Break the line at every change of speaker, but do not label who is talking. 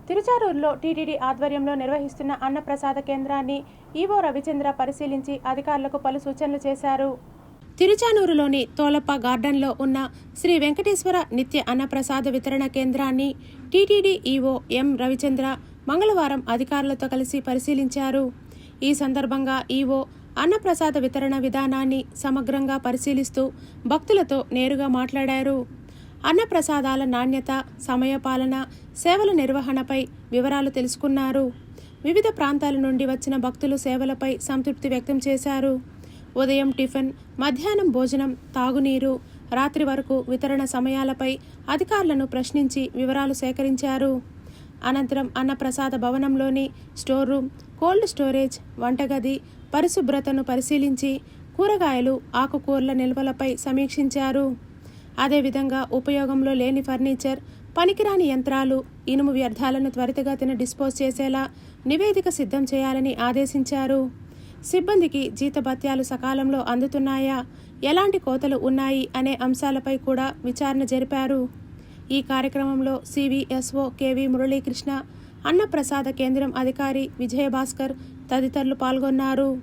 తిరుచానూరులో TTD ఆధ్వర్యంలో నిర్వహిస్తున్న అన్నప్రసాద కేంద్రాన్ని ఈవో రవిచంద్ర పరిశీలించి అధికారులకు పలు సూచనలు చేశారు. తిరుచానూరులోని తోలప్ప గార్డెన్లో ఉన్న శ్రీ వెంకటేశ్వర నిత్య అన్నప్రసాద వితరణ కేంద్రాన్ని టీటీడీ ఈవో ఎం రవిచంద్ర మంగళవారం అధికారులతో కలిసి పరిశీలించారు. ఈ సందర్భంగా ఈవో అన్నప్రసాద వితరణ విధానాన్ని సమగ్రంగా పరిశీలిస్తూ భక్తులతో నేరుగా మాట్లాడారు. అన్నప్రసాదాల నాణ్యత, సమయపాలన, సేవల నిర్వహణపై వివరాలు తెలుసుకున్నారు. వివిధ ప్రాంతాల నుండి వచ్చిన భక్తులు సేవలపై సంతృప్తి వ్యక్తం చేశారు. ఉదయం టిఫిన్, మధ్యాహ్నం భోజనం, తాగునీరు, రాత్రి వరకు వితరణ సమయాలపై అధికారులను ప్రశ్నించి వివరాలు సేకరించారు. అనంతరం అన్నప్రసాద భవనంలోని స్టోర్ రూమ్, కోల్డ్ స్టోరేజ్, వంటగది పరిశుభ్రతను పరిశీలించి కూరగాయలు, ఆకుకూరల నిల్వలపై సమీక్షించారు. అదేవిధంగా ఉపయోగంలో లేని ఫర్నిచర్, పనికిరాని యంత్రాలు, ఇనుము వ్యర్థాలను త్వరితగతిన డిస్పోజ్ చేసేలా నివేదిక సిద్ధం చేయాలని ఆదేశించారు. సిబ్బందికి జీతభత్యాలు సకాలంలో అందుతున్నాయా, ఎలాంటి కోతలు ఉన్నాయి అనే అంశాలపై కూడా విచారణ జరిపారు. ఈ కార్యక్రమంలో సివిఎస్ఓ కెవి మురళీకృష్ణ, అన్నప్రసాద కేంద్రం అధికారి విజయభాస్కర్ తదితరులు పాల్గొన్నారు.